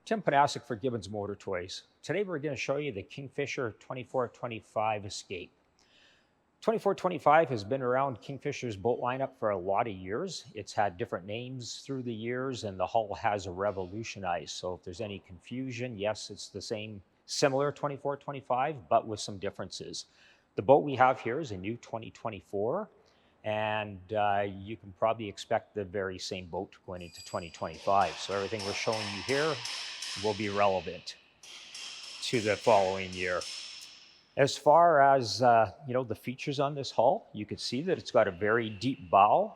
Tim Panasic for Gibbons Motor Toys. Today we're going to show you the Kingfisher 2425 Escape. 2425 has been around Kingfisher's boat lineup for a lot of years. It's had different names through the years and the hull has revolutionized. So if there's any confusion, yes, it's the same, similar 2425, but with some differences. The boat we have here is a new 2024, and you can probably expect the very same boat going into 2025. So everything we're showing you here will be relevant to the following year. As far as the features on this hull, you can see that it's got a very deep bow.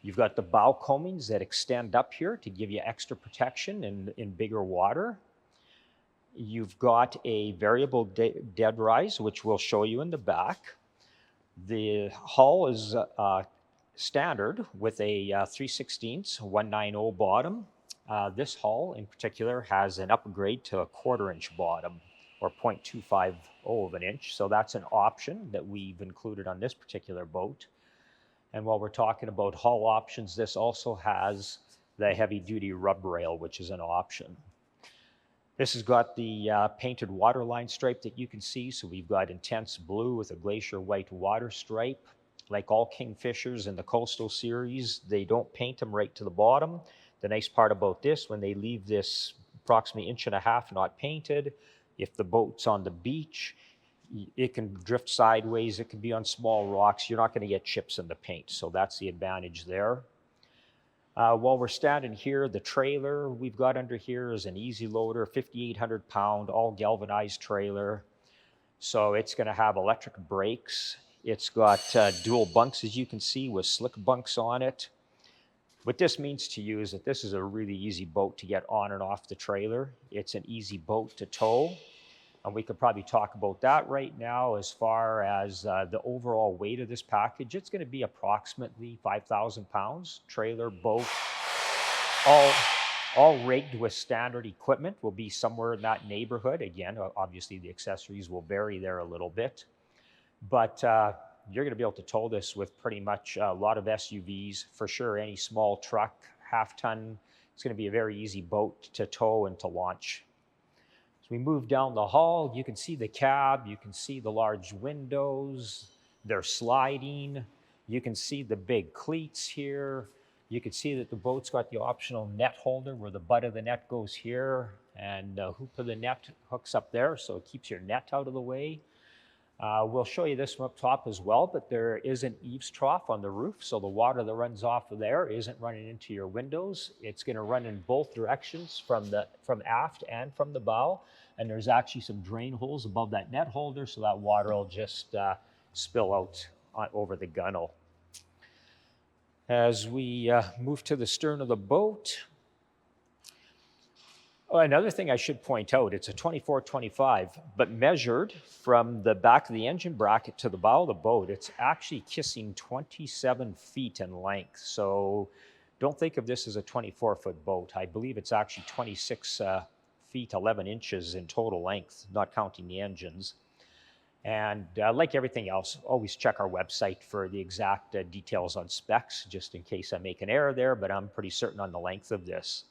You've got the bow combings that extend up here to give you extra protection in bigger water. You've got a variable dead rise, which we'll show you in the back. The hull is standard with a 3/16 190 bottom. This hull in particular has an upgrade to a 1/4 inch bottom, or 0.250 of an inch. So that's an option that we've included on this particular boat. And while we're talking about hull options, this also has the heavy duty rub rail, which is an option. This has got the painted waterline stripe that you can see. So we've got intense blue with a glacier white water stripe. Like all Kingfishers in the Coastal series, they don't paint them right to the bottom. The nice part about this, when they leave this approximately 1.5 inches not painted, if the boat's on the beach, it can drift sideways, it can be on small rocks, you're not going to get chips in the paint. So that's the advantage there. While we're standing here, the trailer we've got under here is an easy loader, 5,800 pound, all galvanized trailer. So it's going to have electric brakes. It's got dual bunks, as you can see, with slick bunks on it. What this means to you is that this is a really easy boat to get on and off the trailer. It's an easy boat to tow. And we could probably talk about that right now. As far as the overall weight of this package, it's going to be approximately 5,000 pounds. Trailer, boat, all rigged with standard equipment, will be somewhere in that neighborhood. Again, obviously the accessories will vary there a little bit. But you're going to be able to tow this with pretty much a lot of SUVs. For sure, any small truck, half-ton, it's going to be a very easy boat to tow and to launch. As we move down the hull, you can see the cab, you can see the large windows, they're sliding. You can see the big cleats here. You can see that the boat's got the optional net holder where the butt of the net goes here and the hoop of the net hooks up there, so it keeps your net out of the way. We'll show you this from up top as well, but there is an eaves trough on the roof, so the water that runs off of there isn't running into your windows. It's going to run in both directions, from aft and from the bow, and there's actually some drain holes above that net holder, so that water will just spill out over the gunnel. As we move to the stern of the boat, another thing I should point out, it's a 2425, but measured from the back of the engine bracket to the bow of the boat, it's actually kissing 27 feet in length. So don't think of this as a 24-foot boat. I believe it's actually 26 feet, 11 inches in total length, not counting the engines. And like everything else, always check our website for the exact details on specs, just in case I make an error there, but I'm pretty certain on the length of this.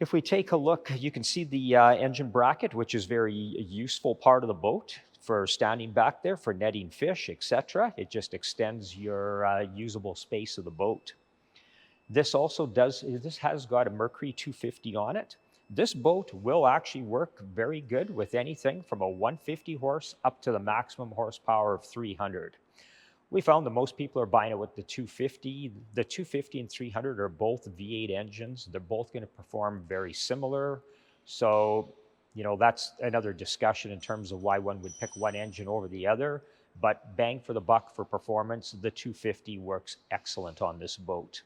If we take a look, you can see the engine bracket, which is very useful part of the boat for standing back there, for netting fish, etc. It just extends your usable space of the boat. This has got a Mercury 250 on it. This boat will actually work very good with anything from a 150 horse up to the maximum horsepower of 300. We found that most people are buying it with the 250. The 250 and 300 are both V8 engines. They're both going to perform very similar. So, that's another discussion in terms of why one would pick one engine over the other. But bang for the buck for performance, the 250 works excellent on this boat.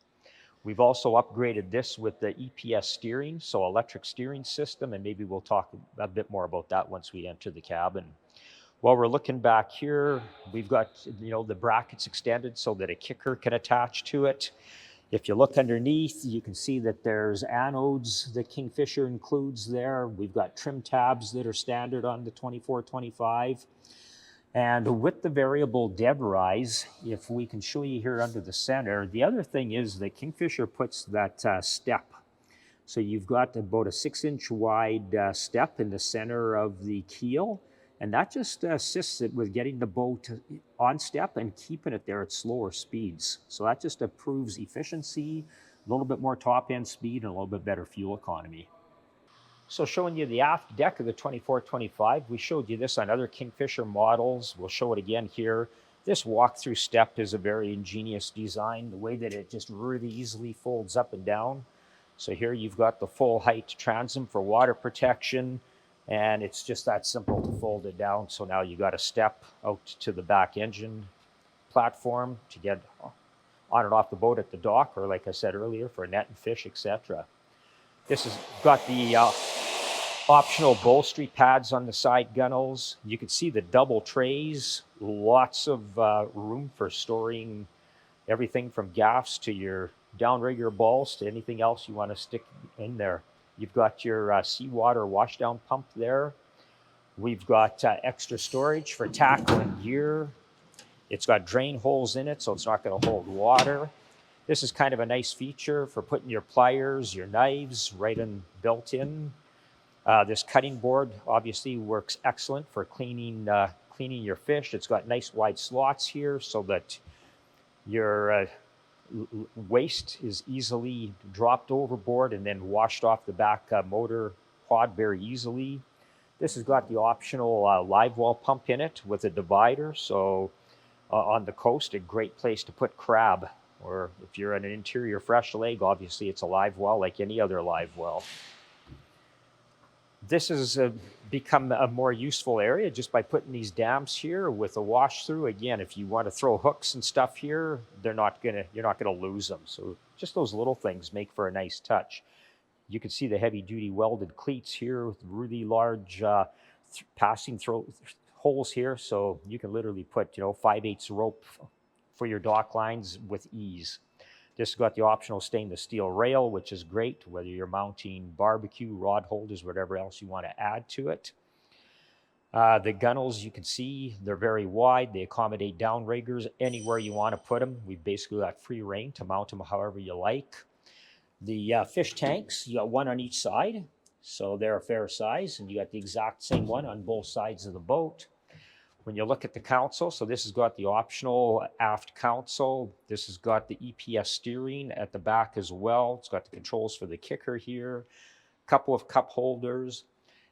We've also upgraded this with the EPS steering, so electric steering system, and maybe we'll talk a bit more about that once we enter the cabin. While we're looking back here, we've got the brackets extended so that a kicker can attach to it. If you look underneath, you can see that there's anodes that Kingfisher includes there. We've got trim tabs that are standard on the 2425. And with the variable dead rise, if we can show you here under the center, the other thing is that Kingfisher puts that step So you've got about a 6-inch wide step in the center of the keel, and that just assists it with getting the boat on step and keeping it there at slower speeds. So that just improves efficiency, a little bit more top end speed, and a little bit better fuel economy. So showing you the aft deck of the 2425, we showed you this on other Kingfisher models. We'll show it again here. This walk-through step is a very ingenious design, the way that it just really easily folds up and down. So here you've got the full height transom for water protection, and it's just that simple to fold it down. So now you got a step out to the back engine platform to get on and off the boat at the dock, or like I said earlier, for net and fish, etc. This has got the optional bolstry pads on the side gunnels. You can see the double trays, lots of room for storing everything from gaffs to your downrigger balls to anything else you want to stick in there. You've got your seawater washdown pump there. We've got extra storage for tackle and gear. It's got drain holes in it, so it's not going to hold water. This is kind of a nice feature for putting your pliers, your knives right in, built in. This cutting board obviously works excellent for cleaning your fish. It's got nice wide slots here so that your waste is easily dropped overboard and then washed off the back motor pod very easily. This has got the optional live well pump in it with a divider. So on the coast, a great place to put crab. Or if you're in an interior fresh lake, obviously it's a live well like any other live well. This has become a more useful area just by putting these dams here with a wash through. Again, if you want to throw hooks and stuff here, you're not gonna lose them. So just those little things make for a nice touch. You can see the heavy duty welded cleats here with really large passing holes here. So you can literally put 5/8 rope for your dock lines with ease. This has got the optional stainless steel rail, which is great, whether you're mounting barbecue, rod holders, whatever else you want to add to it. The gunnels, you can see, they're very wide. They accommodate downriggers anywhere you want to put them. We've basically got free reign to mount them however you like. The fish tanks, you got one on each side, so they're a fair size, and you got the exact same one on both sides of the boat. When you look at the console, so this has got the optional aft console. This has got the EPS steering at the back as well. It's got the controls for the kicker here, a couple of cup holders.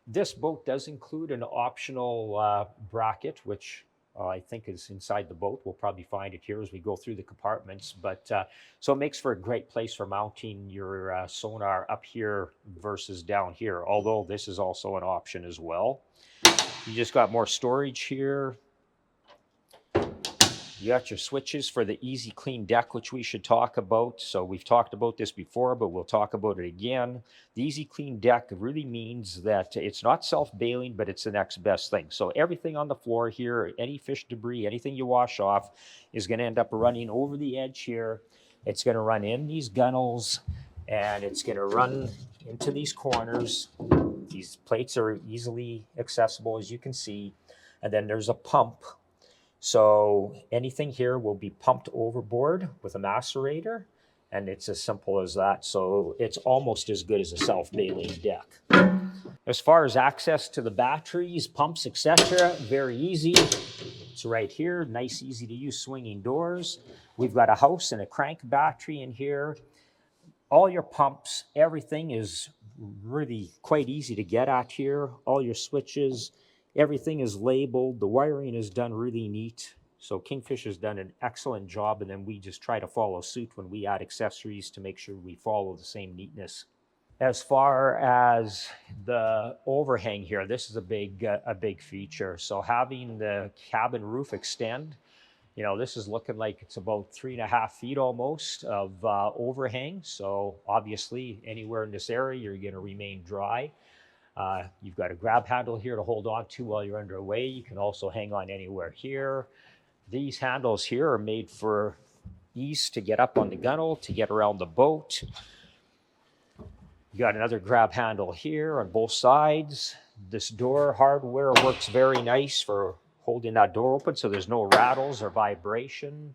This boat does include an optional bracket, which I think is inside the boat. We'll probably find it here as we go through the compartments. But so it makes for a great place for mounting your sonar up here versus down here, although this is also an option as well. You just got more storage here. You got your switches for the Easy Clean deck, which we should talk about. So we've talked about this before, but we'll talk about it again. The Easy Clean deck really means that it's not self-bailing, but it's the next best thing. So everything on the floor here, any fish debris, anything you wash off is going to end up running over the edge here. It's going to run in these gunnels, and it's going to run into these corners. These plates are easily accessible, as you can see. And then there's a pump. So anything here will be pumped overboard with a macerator, and it's as simple as that. So it's almost as good as a self-bailing deck. As far as access to the batteries, pumps, etc., very easy. It's right here, nice, easy to use swinging doors. We've got a house and a crank battery in here. All your pumps, everything is really quite easy to get at here. All your switches, everything is labeled. The wiring is done really neat. So Kingfisher's done an excellent job, and then we just try to follow suit when we add accessories to make sure we follow the same neatness. As far as the overhang here, this is a big feature. So having the cabin roof extend, this is looking like it's about 3.5 feet almost of overhang. So obviously anywhere in this area, you're going to remain dry. You've got a grab handle here to hold on to while you're underway. You can also hang on anywhere here. These handles here are made for ease to get up on the gunnel, to get around the boat. You got another grab handle here on both sides. This door hardware works very nice for holding that door open so there's no rattles or vibration.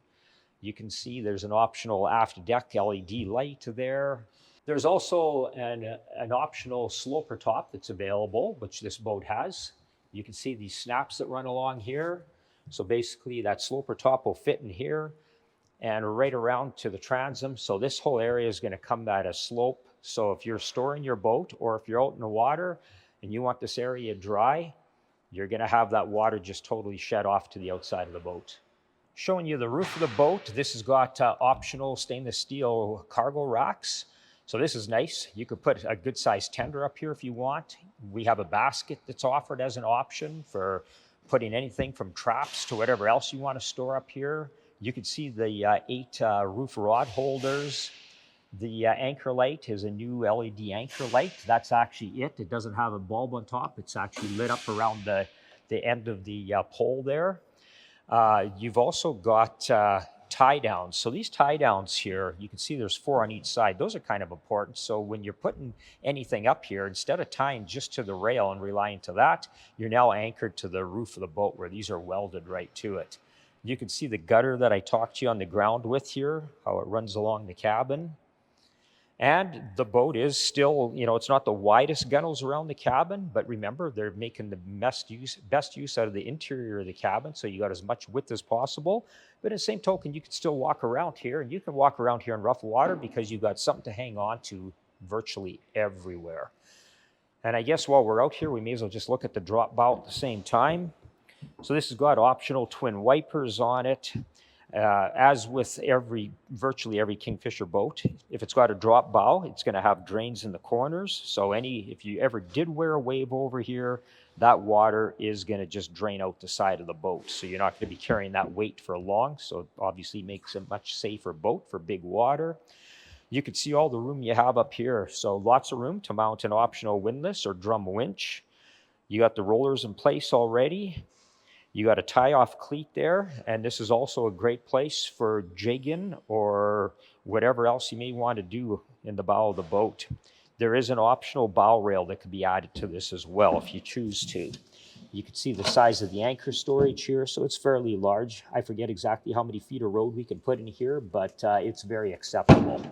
You can see there's an optional aft deck LED light there. There's also an optional sloper top that's available, which this boat has. You can see these snaps that run along here. So basically that sloper top will fit in here and right around to the transom. So this whole area is going to come at a slope. So if you're storing your boat or if you're out in the water and you want this area dry, you're going to have that water just totally shed off to the outside of the boat. Showing you the roof of the boat. This has got optional stainless steel cargo racks. So this is nice. You could put a good sized tender up here if you want. We have a basket that's offered as an option for putting anything from traps to whatever else you want to store up here. You can see the 8 roof rod holders. The anchor light is a new LED anchor light. That's actually it. It doesn't have a bulb on top. It's actually lit up around the end of the pole there. You've also got tie downs. So these tie downs here, you can see there's 4 on each side. Those are kind of important. So when you're putting anything up here, instead of tying just to the rail and relying to that, you're now anchored to the roof of the boat where these are welded right to it. You can see the gutter that I talked to you on the ground with here, how it runs along the cabin. And the boat is still, it's not the widest gunnels around the cabin, but remember, they're making the best use out of the interior of the cabin, so you got as much width as possible. But in the same token, you can still walk around here, and you can walk around here in rough water because you've got something to hang on to virtually everywhere. And I guess while we're out here, we may as well just look at the drop bow at the same time. So this has got optional twin wipers on it. As with virtually every Kingfisher boat, if it's got a drop bow, it's going to have drains in the corners. So if you ever did wear a wave over here, that water is going to just drain out the side of the boat. So you're not going to be carrying that weight for long. So it obviously makes a much safer boat for big water. You can see all the room you have up here. So lots of room to mount an optional windlass or drum winch. You got the rollers in place already. You got a tie-off cleat there, and this is also a great place for jigging or whatever else you may want to do in the bow of the boat. There is an optional bow rail that could be added to this as well if you choose to. You can see the size of the anchor storage here, so it's fairly large. I forget exactly how many feet of road we can put in here, but it's very acceptable.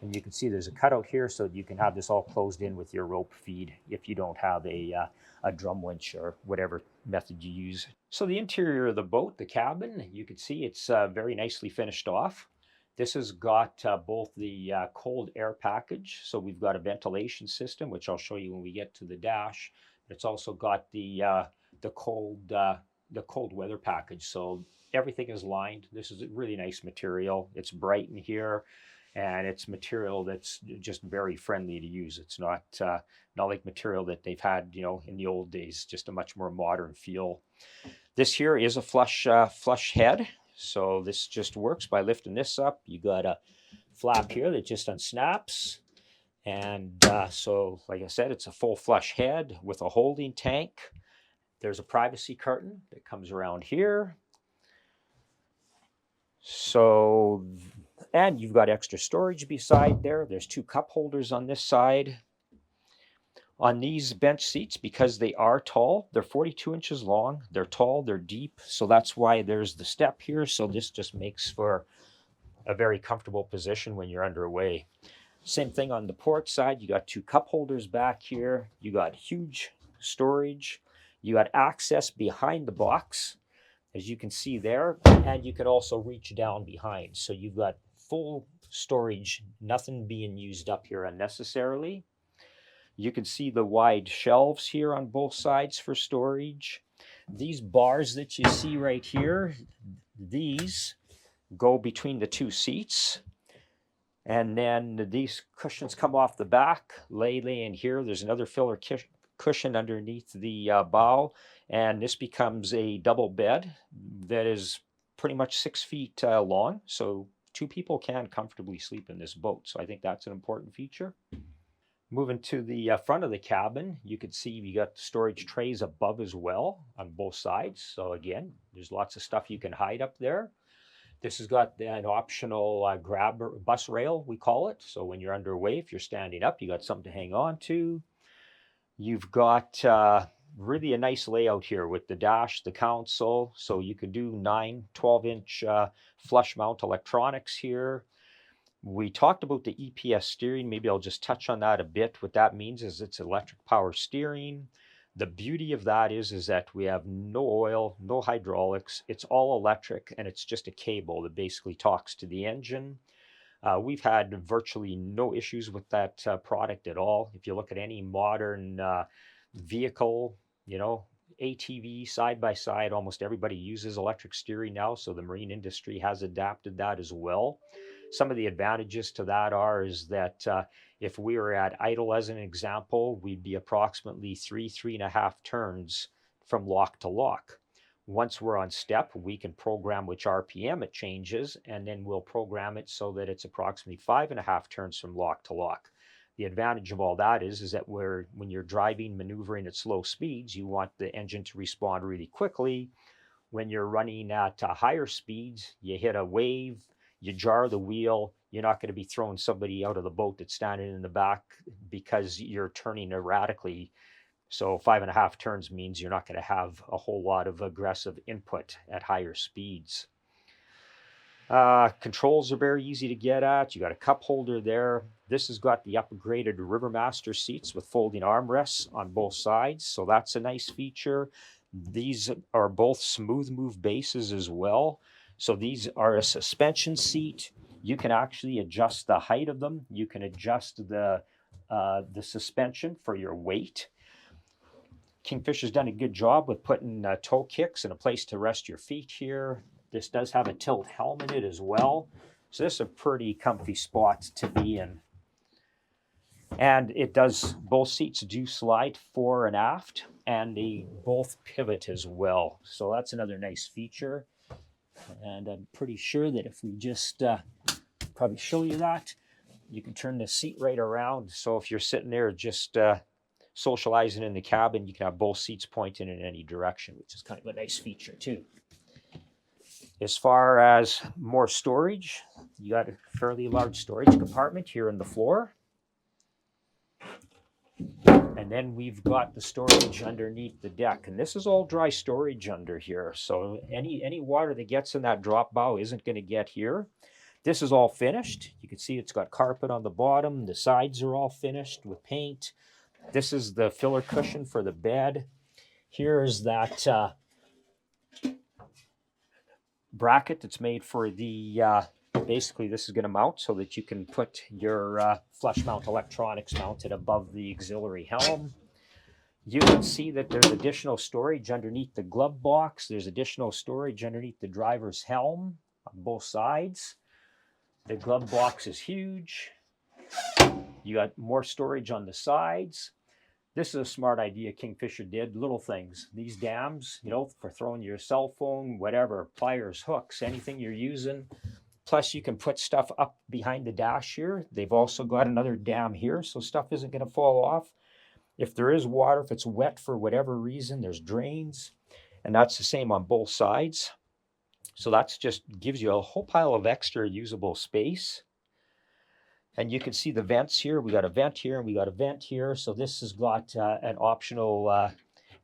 And you can see there's a cutout here so you can have this all closed in with your rope feed if you don't have a drum winch or whatever method you use. So the interior of the boat, the cabin, you can see it's very nicely finished off. This has got both the cold air package, so we've got a ventilation system, which I'll show you when we get to the dash. It's also got the cold weather package, so everything is lined. This is a really nice material. It's bright in here, and it's material that's just very friendly to use. It's not like material that they've had, in the old days. Just a much more modern feel. This here is a flush head, so this just works by lifting this up. You got a flap here that just unsnaps, and so like I said, it's a full flush head with a holding tank. There's a privacy curtain that comes around here. So, and you've got extra storage beside there. There's 2 cup holders on this side. On these bench seats, because they are tall, they're 42 inches long, they're tall, they're deep, so that's why there's the step here. So this just makes for a very comfortable position when you're underway. Same thing on the port side. You got 2 cup holders back here. You got huge storage. You got access behind the box, as you can see there, and you can also reach down behind. So you've got full storage, nothing being used up here unnecessarily. You can see the wide shelves here on both sides for storage. These bars that you see right here, these go between the 2 seats. And then these cushions come off the back, lay in here. There's another filler cushion underneath the bow. And this becomes a double bed that is pretty much 6 feet long. So 2 people can comfortably sleep in this boat. So I think that's an important feature. Moving to the front of the cabin, you can see you got storage trays above as well on both sides. So again, there's lots of stuff you can hide up there. This has got an optional grab bus rail, we call it. So when you're underway, if you're standing up, you got something to hang on to. You've got really a nice layout here with the dash, the console. So you can do 9, 12-inch flush mount electronics here. We talked about the EPS steering. Maybe I'll just touch on that a bit. What that means is it's electric power steering. The beauty of that is that we have no oil, no hydraulics. It's all electric, and it's just a cable that basically talks to the engine. We've had virtually no issues with that product at all. If you look at any modern vehicle, you know, ATV, side by side, almost everybody uses electric steering now. So the marine industry has adapted that as well. Some of the advantages to that is that if we were at idle, as an example, we'd be approximately 3.5 turns from lock to lock. Once we're on step, we can program which RPM it changes, and then we'll program it so that it's approximately 5.5 turns from lock to lock. The advantage of all that is that when you're driving, maneuvering at slow speeds, you want the engine to respond really quickly. When you're running at higher speeds, you hit a wave, you jar the wheel, you're not going to be throwing somebody out of the boat that's standing in the back because you're turning erratically. So 5.5 turns means you're not going to have a whole lot of aggressive input at higher speeds. Controls are very easy to get at. You got a cup holder there. This has got the upgraded Rivermaster seats with folding armrests on both sides. So that's a nice feature. These are both smooth move bases as well. So these are a suspension seat. You can actually adjust the height of them. You can adjust the suspension for your weight. Kingfisher's done a good job with putting toe kicks and a place to rest your feet here. This does have a tilt helm in it as well. So this is a pretty comfy spot to be in. And both seats do slide fore and aft, and they both pivot as well. So that's another nice feature. And I'm pretty sure that if we just probably show you that, you can turn the seat right around. So if you're sitting there just socializing in the cabin, you can have both seats pointing in any direction, which is kind of a nice feature too. As far as more storage, you got a fairly large storage compartment here in the floor. And then we've got the storage underneath the deck. And this is all dry storage under here. So any water that gets in that drop bow isn't going to get here. This is all finished. You can see it's got carpet on the bottom. The sides are all finished with paint. This is the filler cushion for the bed. Here's that bracket that's made for the, basically this is going to mount so that you can put your flush mount electronics mounted above the auxiliary helm. You can see that there's additional storage underneath the glove box. There's additional storage underneath the driver's helm on both sides. The glove box is huge. You got more storage on the sides. This is a smart idea Kingfisher did. Little things. These dams, you know, for throwing your cell phone, whatever, pliers, hooks, anything you're using. Plus, you can put stuff up behind the dash here. They've also got another dam here, so stuff isn't going to fall off. If there is water, if it's wet for whatever reason, there's drains. And that's the same on both sides. So that's just gives you a whole pile of extra usable space. And you can see the vents here. We got a vent here and we got a vent here. So this has got an optional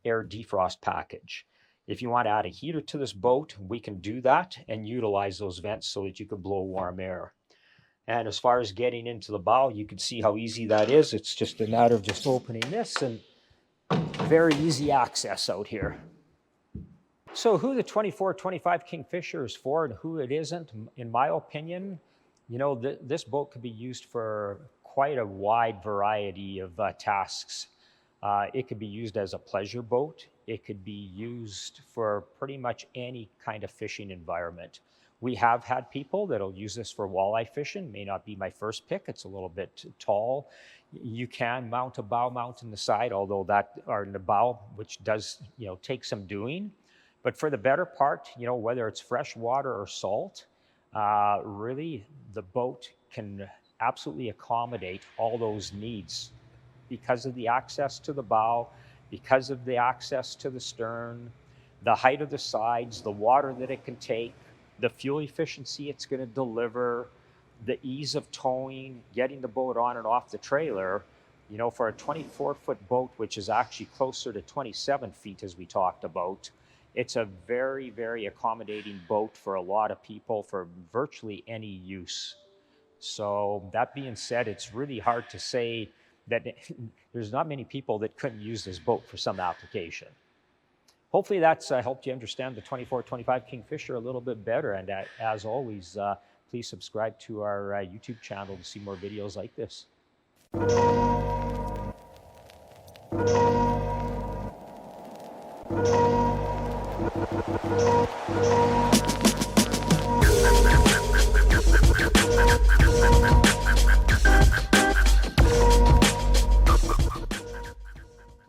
air defrost package. If you want to add a heater to this boat, we can do that and utilize those vents so that you can blow warm air. And as far as getting into the bow, you can see how easy that is. It's just a matter of just opening this and very easy access out here. So who the 24-25 Kingfisher is for and who it isn't, in my opinion, you know, this boat could be used for quite a wide variety of tasks. It could be used as a pleasure boat. It could be used for pretty much any kind of fishing environment. We have had people that'll use this for walleye fishing. May not be my first pick. It's a little bit tall. You can mount a bow mount in the side, although in the bow, which does, you know, take some doing. But for the better part, you know, whether it's fresh water or salt, really the boat can absolutely accommodate all those needs because of the access to the bow, because of the access to the stern, the height of the sides, the water that it can take, the fuel efficiency it's going to deliver, the ease of towing, getting the boat on and off the trailer. You know, for a 24-foot boat, which is actually closer to 27 feet as we talked about, it's a very, very accommodating boat for a lot of people for virtually any use. So that being said, it's really hard to say that there's not many people that couldn't use this boat for some application. Hopefully that's helped you understand the 24-25 Kingfisher a little bit better. And as always, please subscribe to our YouTube channel to see more videos like this.